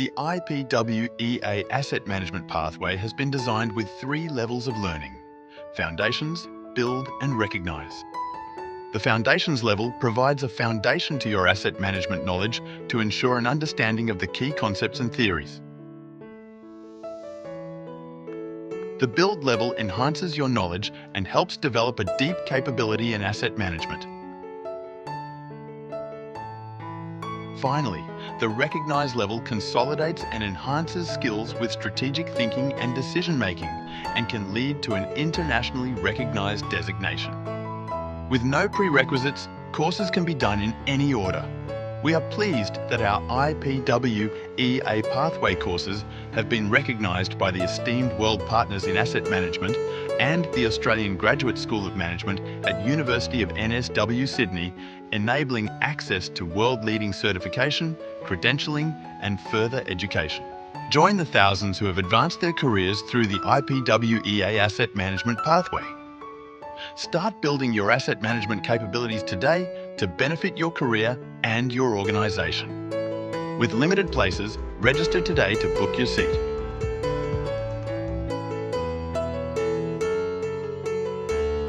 The IPWEA asset management pathway has been designed with 3 levels of learning: Foundations, Build and Recognise. The Foundations level provides a foundation to your asset management knowledge to ensure an understanding of the key concepts and theories. The Build level enhances your knowledge and helps develop a deep capability in asset management. Finally, the Recognise level consolidates and enhances skills with strategic thinking and decision-making and can lead to an internationally recognised designation. With no prerequisites, courses can be done in any order. We are pleased that our IPWEA pathway courses have been recognised by the esteemed world partners in asset management and the Australian Graduate School of Management at University of NSW Sydney, enabling access to world-leading certification, credentialing and further education. Join the thousands who have advanced their careers through the IPWEA asset management pathway. Start building your asset management capabilities today to benefit your career and your organisation. With limited places, register today to book your seat.